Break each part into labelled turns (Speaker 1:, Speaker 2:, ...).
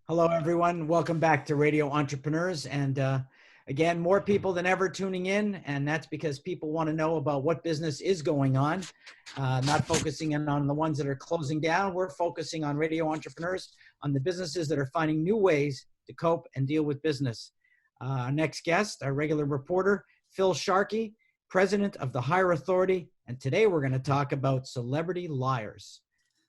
Speaker 1: Hello, everyone. Welcome back to Radio Entrepreneurs. And again, more people than ever tuning in. And that's because people want to know about what business is going on, not focusing in on the ones that are closing down. We're focusing on Radio Entrepreneurs, on the businesses that are finding new ways to cope and deal with business. Our next guest, our regular reporter, Phil Sharkey, president of the Hire Authority. And today we're going to talk about celebrity liars.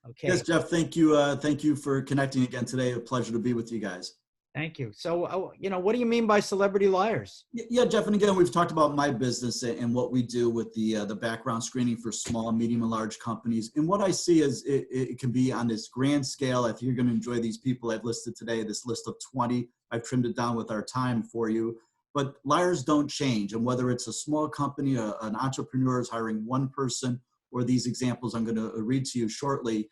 Speaker 1: Okay.
Speaker 2: Yes, Jeff, thank you. Thank you for connecting again today. A pleasure to be with you guys.
Speaker 1: Thank you. So, what do you mean by celebrity liars?
Speaker 2: Yeah, Jeff, and again, we've talked about my business and what we do with the background screening for small, medium, and large companies. And what I see is it can be on this grand scale. If you're going to enjoy these people I've listed today, this list of 20, I've trimmed it down with our time for you. But liars don't change. And whether it's a small company, an entrepreneur is hiring one person, or these examples I'm going to read to you shortly,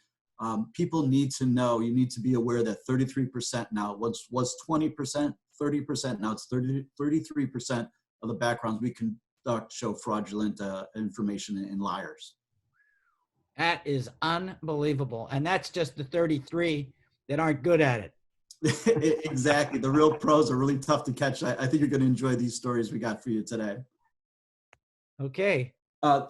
Speaker 2: people need to know, you need to be aware that 33% now, was 20%, 30%, now it's 33% of the backgrounds we conduct show fraudulent information and liars.
Speaker 1: That is unbelievable. And that's just the 33 that aren't good at it.
Speaker 2: Exactly. The real pros are really tough to catch. I think you're going to enjoy these stories we got for you today.
Speaker 1: Okay.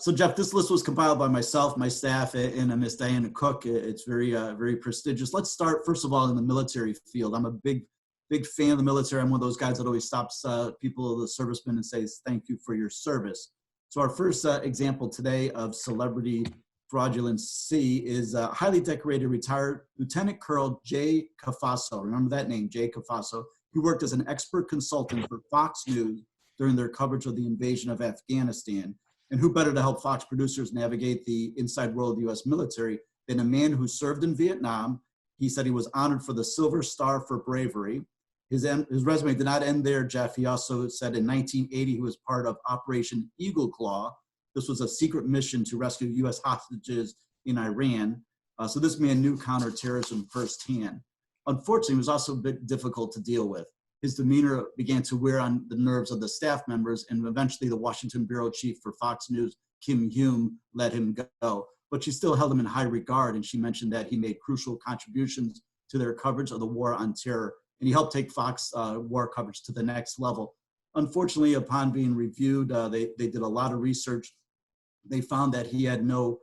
Speaker 2: So Jeff, this list was compiled by myself, my staff, and Miss Diana Cook. It's very prestigious. Let's start, first of all, in the military field. I'm a big fan of the military. I'm one of those guys that always stops people, the servicemen, and says, thank you for your service. So our first example today of celebrity fraudulency is highly decorated retired Lieutenant Colonel Jay Cafaso. Remember that name, Jay Cafaso. He worked as an expert consultant for Fox News during their coverage of the invasion of Afghanistan. And who better to help Fox producers navigate the inside world of the U.S. military than a man who served in Vietnam? He said he was honored for the Silver Star for bravery. His resume did not end there, Jeff. He also said in 1980 he was part of Operation Eagle Claw. This was a secret mission to rescue U.S. hostages in Iran. So this man knew counterterrorism firsthand. Unfortunately, it was also a bit difficult to deal with. His demeanor began to wear on the nerves of the staff members, and eventually the Washington bureau chief for Fox News, Kim Hume, let him go. But she still held him in high regard, and she mentioned that he made crucial contributions to their coverage of the war on terror, and he helped take Fox war coverage to the next level. Unfortunately, upon being reviewed, they did a lot of research. They found that he had no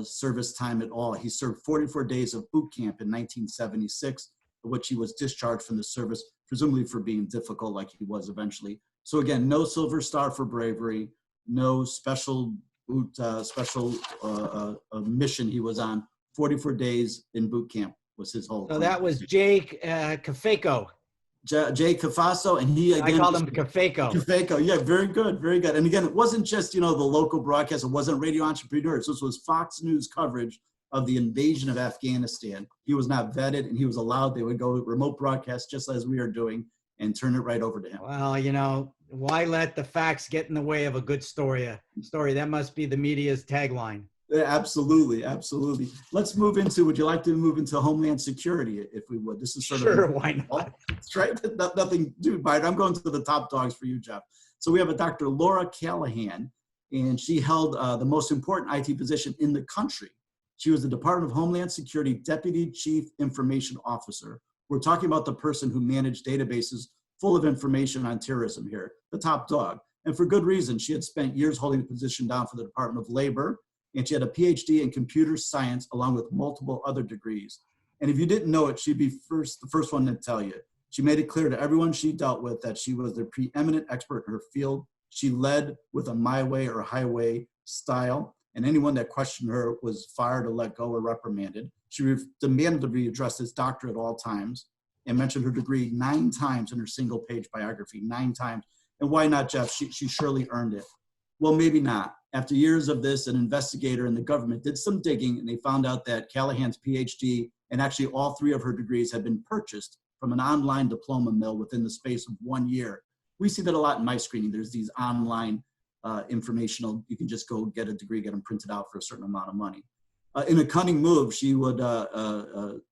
Speaker 2: service time at all. He served 44 days of boot camp in 1976, for which he was discharged from the service, presumably for being difficult like he was eventually. So again, no Silver Star for bravery, no special boot, mission he was on. 44 days in boot camp was his whole.
Speaker 1: So that was Jay Cafaso.
Speaker 2: Jay Cafaso, and he again.
Speaker 1: I called him Cafaso.
Speaker 2: Cafaso, yeah, very good, very good. And again, it wasn't just the local broadcast. It wasn't Radio Entrepreneurs. This was Fox News coverage of the invasion of Afghanistan. He was not vetted, and he was allowed. They would go remote broadcast just as we are doing and turn it right over to him.
Speaker 1: Well, why let the facts get in the way of a good story? That must be the media's tagline.
Speaker 2: Yeah, absolutely. Let's move into, would you like to move into Homeland Security, if we would? This is sort
Speaker 1: sure,
Speaker 2: of.
Speaker 1: Why not?
Speaker 2: That's right. Nothing to bite. I'm going to the top dogs for you, Jeff. So we have a Dr. Laura Callahan, and she held the most important IT position in the country. She was the Department of Homeland Security Deputy Chief Information Officer. We're talking about the person who managed databases full of information on terrorism here, the top dog. And for good reason. She had spent years holding the position down for the Department of Labor, and she had a PhD in computer science along with multiple other degrees. And if you didn't know it, she'd be the first one to tell you. She made it clear to everyone she dealt with that she was the preeminent expert in her field. She led with a my way or highway style, and anyone that questioned her was fired or let go or reprimanded. She demanded to be addressed as doctor at all times, and mentioned her degree 9 times in her single-page biography, 9 times. And why not, Jeff? She surely earned it. Well, maybe not. After years of this, an investigator in the government did some digging, and they found out that Callahan's PhD and actually all 3 of her degrees had been purchased from an online diploma mill within the space of 1 year. We see that a lot in my screening. There's these online informational, you can just go get a degree, get them printed out for a certain amount of money. In a cunning move, she would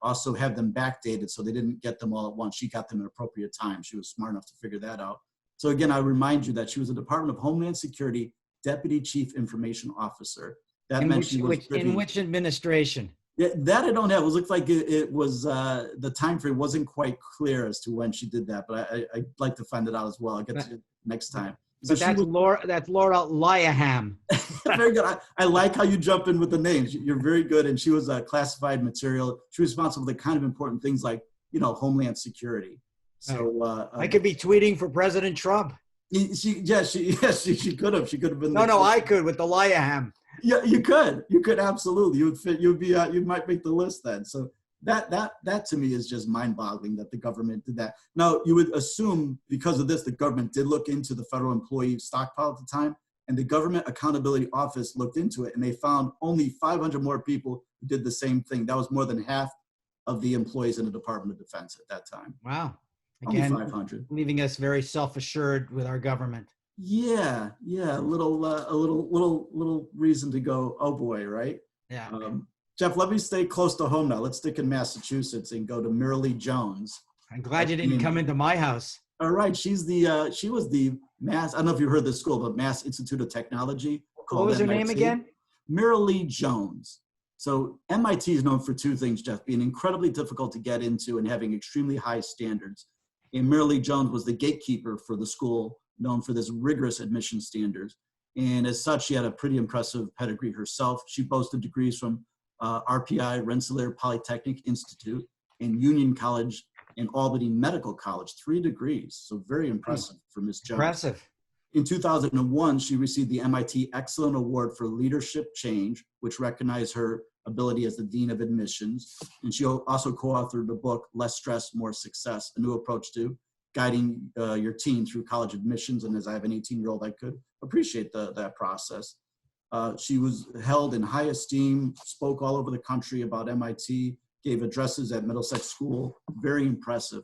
Speaker 2: also have them backdated so they didn't get them all at once. She got them at appropriate time. She was smart enough to figure that out. So again, I remind you that she was a Department of Homeland Security Deputy Chief Information Officer. That meant she was
Speaker 1: in which administration?
Speaker 2: Yeah, that I don't have. It looked like it was the time frame wasn't quite clear as to when she did that, but I'd like to find it out as well. I'll get to it next time. So
Speaker 1: But
Speaker 2: she was
Speaker 1: that's Laura Liaham.
Speaker 2: very good. I like how you jump in with the names. You're very good. And she was classified material. She was responsible for the kind of important things like, Homeland Security. So
Speaker 1: I could be tweeting for President Trump.
Speaker 2: she could have. She could have been.
Speaker 1: No, I could with the Liaham.
Speaker 2: Yeah, you could absolutely. You would fit. You'd be. You might make the list then. So that to me is just mind-boggling that the government did that. Now you would assume because of this, the government did look into the federal employee stockpile at the time, and the Government Accountability Office looked into it, and they found only 500 more people who did the same thing. That was more than half of the employees in the Department of Defense at that time.
Speaker 1: Wow.
Speaker 2: Again, only 500,
Speaker 1: leaving us very self-assured with our government.
Speaker 2: Yeah, a little reason to go, oh boy, right?
Speaker 1: Yeah.
Speaker 2: Jeff, let me stay close to home now. Let's stick in Massachusetts and go to Marilee Jones.
Speaker 1: I'm glad you didn't come into my house.
Speaker 2: All right, she was the Mass. I don't know if you heard this school, but Mass Institute of Technology.
Speaker 1: What was her name again?
Speaker 2: Marilee Jones. So MIT is known for two things, Jeff: being incredibly difficult to get into and having extremely high standards. And Marilee Jones was the gatekeeper for the school, known for this rigorous admission standards. And as such, she had a pretty impressive pedigree herself. She boasted degrees from RPI, Rensselaer Polytechnic Institute, and Union College and Albany Medical College, 3 degrees. So very impressive for Ms. Jones.
Speaker 1: Impressive.
Speaker 2: In 2001, she received the MIT Excellent Award for Leadership Change, which recognized her ability as the Dean of Admissions. And she also co-authored the book, Less Stress, More Success, a new approach to guiding your team through college admissions. And as I have an 18-year-old, I could appreciate that process. She was held in high esteem, spoke all over the country about MIT, gave addresses at Middlesex School, very impressive.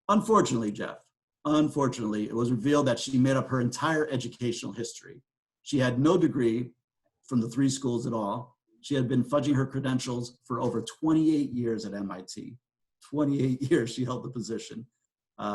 Speaker 2: Unfortunately, Jeff, it was revealed that she made up her entire educational history. She had no degree from the 3 schools at all. She had been fudging her credentials for over 28 years at MIT. 28 years she held the position.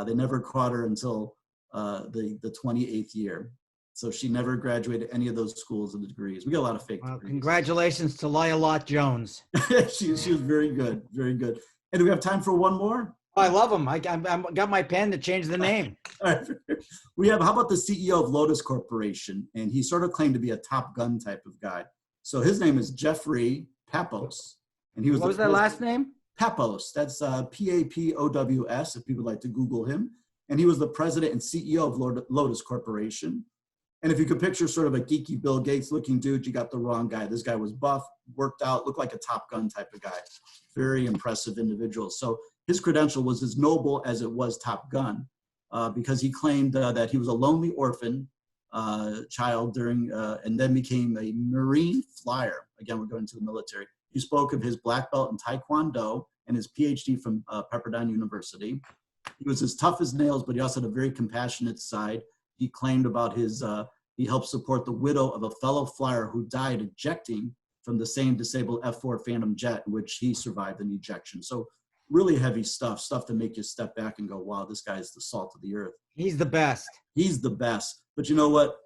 Speaker 2: They never caught her until the 28th year. So she never graduated any of those schools with degrees. We got a lot of fake degrees.
Speaker 1: Congratulations to Marilee Jones.
Speaker 2: she was very good, very good. And do we have time for one more?
Speaker 1: Oh, I love him. I got my pen to change the name.
Speaker 2: All right. How about the CEO of Lotus Corporation? And he sort of claimed to be a Top Gun type of guy. So his name is Jeffrey Pappas. And he was
Speaker 1: what was that last name?
Speaker 2: Pappas. That's Papos, if people like to Google him. And he was the president and CEO of Lotus Corporation. And if you could picture sort of a geeky Bill Gates looking dude, you got the wrong guy. This guy was buff, worked out, looked like a Top Gun type of guy. Very impressive individual. So his credential was as noble as it was Top Gun, because he claimed that he was a lonely orphan child and then became a Marine flyer. Again, we're going to the military. He spoke of his black belt in Taekwondo and his PhD from Pepperdine University. He was as tough as nails, but he also had a very compassionate side. He claimed about he helped support the widow of a fellow flyer who died ejecting from the same disabled F-4 Phantom jet in which he survived an ejection. So really heavy stuff to make you step back and go, wow, this guy is the salt of the earth.
Speaker 1: He's the best.
Speaker 2: He's the best. But you know what?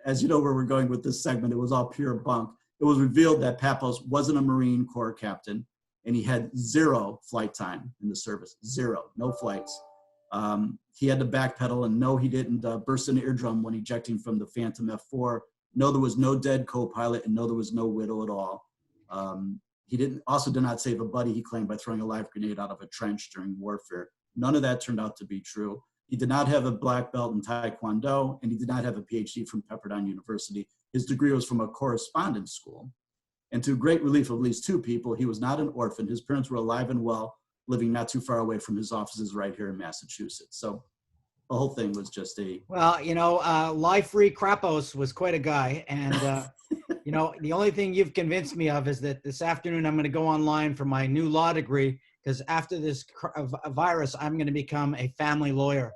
Speaker 2: As you know where we're going with this segment, it was all pure bunk. It was revealed that Pappas wasn't a Marine Corps captain, and he had 0 flight time in the service. 0, no flights. He had to backpedal, and no, he didn't burst an eardrum when ejecting from the Phantom F-4. No, there was no dead co-pilot, and no, there was no widow at all. He did not save a buddy, he claimed, by throwing a live grenade out of a trench during warfare. None of that turned out to be true. He did not have a black belt in Taekwondo, and he did not have a PhD from Pepperdine University. His degree was from a correspondence school. And to great relief of at least 2 people, he was not an orphan. His parents were alive and well, living not too far away from his offices right here in Massachusetts. So the whole thing was just
Speaker 1: Life-Free Krapos was quite a guy. And, the only thing you've convinced me of is that this afternoon I'm going to go online for my new law degree, because after this virus, I'm going to become a family lawyer.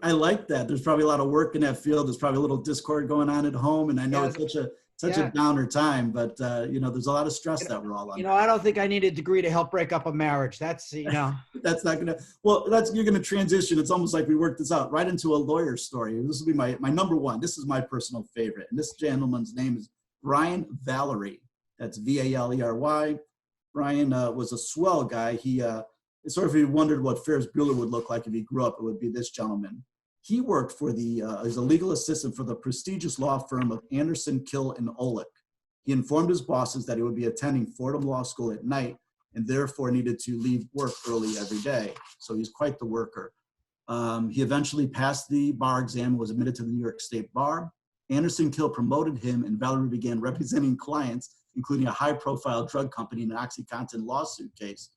Speaker 2: I like that. There's probably a lot of work in that field. There's probably a little discord going on at home. And I know it's such a downer time, but there's a lot of stress that we're all under.
Speaker 1: I don't think I need a degree to help break up a marriage. That's,
Speaker 2: That's not gonna, you're gonna transition. It's almost like we worked this out right into a lawyer story. This will be my number one. This is my personal favorite. And this gentleman's name is Brian Valery. That's Valery. Brian was a swell guy. He sort of, he wondered what Ferris Bueller would look like if he grew up, it would be this gentleman. He worked for as a legal assistant for the prestigious law firm of Anderson, Kill and Olick. He informed his bosses that he would be attending Fordham Law School at night and therefore needed to leave work early every day. So he's quite the worker. He eventually passed the bar exam and was admitted to the New York State Bar. Anderson Kill promoted him, and Valerie began representing clients, including a high-profile drug company in an OxyContin lawsuit case.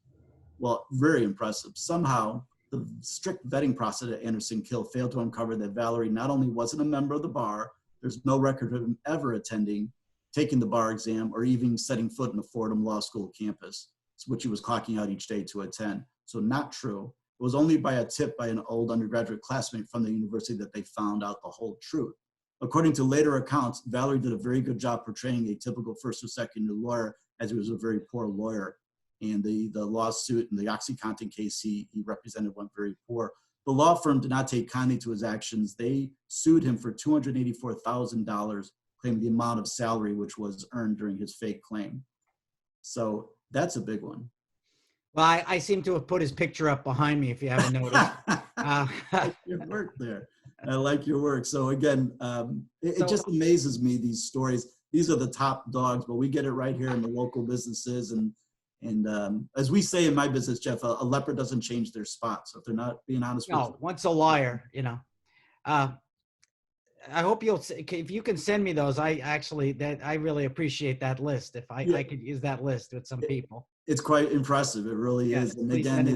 Speaker 2: Well, very impressive. Somehow, the strict vetting process at Anderson Kill failed to uncover that Valerie not only wasn't a member of the bar, there's no record of him ever attending, taking the bar exam, or even setting foot in the Fordham Law School campus, which he was clocking out each day to attend. So not true. It was only by a tip by an old undergraduate classmate from the university that they found out the whole truth. According to later accounts, Valerie did a very good job portraying a typical first or second year lawyer, as he was a very poor lawyer. And the lawsuit and the OxyContin case he represented went very poor. The law firm did not take kindly to his actions. They sued him for $284,000, claiming the amount of salary which was earned during his fake claim. So that's a big one.
Speaker 1: Well, I seem to have put his picture up behind me, if you haven't noticed.
Speaker 2: I like your work there. I like your work. So again, it just amazes me, these stories. These are the top dogs, but we get it right here in the local businesses. And as we say in my business, Jeff, a leopard doesn't change their spot. So if they're not being honest with you.
Speaker 1: Once a liar, you know. I hope if you can send me those, I really appreciate that list. If I could use that list with some people.
Speaker 2: It's quite impressive. It really is. And again,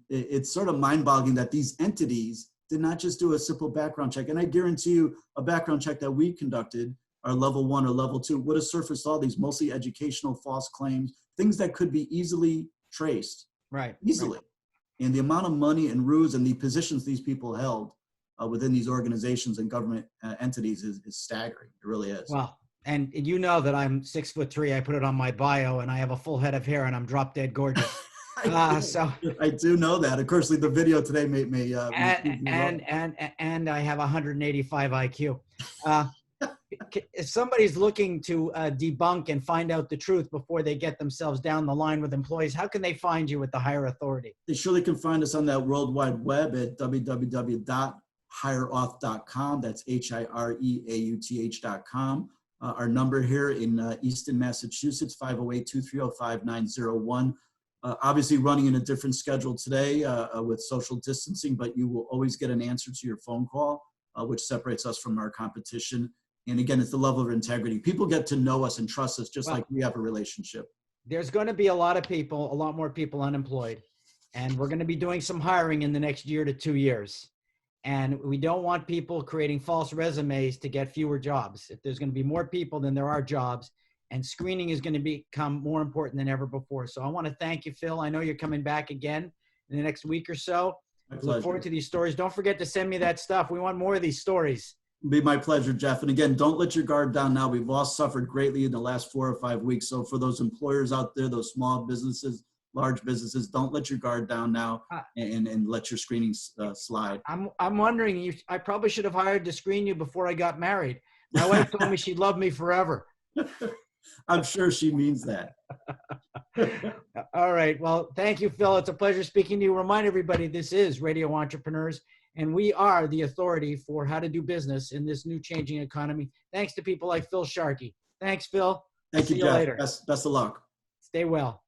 Speaker 2: it's sort of mind-boggling that these entities did not just do a simple background check. And I guarantee you a background check that we conducted, our level 1 or level 2, would have surfaced all these mostly educational false claims, things that could be easily traced.
Speaker 1: Right.
Speaker 2: Easily. Right. And the amount of money and ruse and the positions these people held within these organizations and government entities is staggering. It really is.
Speaker 1: Well, and you know that I'm 6'3". I put it on my bio, and I have a full head of hair, and I'm drop dead gorgeous. So
Speaker 2: I do know that. Of course, the video today may
Speaker 1: and I have 185 IQ. If somebody's looking to debunk and find out the truth before they get themselves down the line with employees, how can they find you with the higher authority?
Speaker 2: They surely can find us on that World Wide Web at www.hireauth.com. That's HIREAUTH.com. Our number here in Easton, Massachusetts, 508-230-5901. Obviously running in a different schedule today with social distancing, but you will always get an answer to your phone call, which separates us from our competition. And again, it's the level of integrity. People get to know us and trust us just like we have a relationship.
Speaker 1: There's going to be a lot more people unemployed. And we're going to be doing some hiring in the next year to 2 years. And we don't want people creating false resumes to get fewer jobs. If there's going to be more people than there are jobs, and screening is going to become more important than ever before. So I want to thank you, Phil. I know you're coming back again in the next week or so. Look forward to these stories. Don't forget to send me that stuff. We want more of these stories.
Speaker 2: It'll be my pleasure, Jeff. And again, don't let your guard down now. We've all suffered greatly in the last 4 or 5 weeks. So for those employers out there, those small businesses, large businesses, don't let your guard down now and let your screening slide.
Speaker 1: I'm wondering, I probably should have hired to screen you before I got married. My wife told me she'd love me forever.
Speaker 2: I'm sure she means that.
Speaker 1: All right. Well, thank you, Phil. It's a pleasure speaking to you. Remind everybody, this is Radio Entrepreneurs, and we are the authority for how to do business in this new changing economy. Thanks to people like Phil Sharkey. Thanks, Phil.
Speaker 2: Thank you, Jeff. Later. Best of luck.
Speaker 1: Stay well.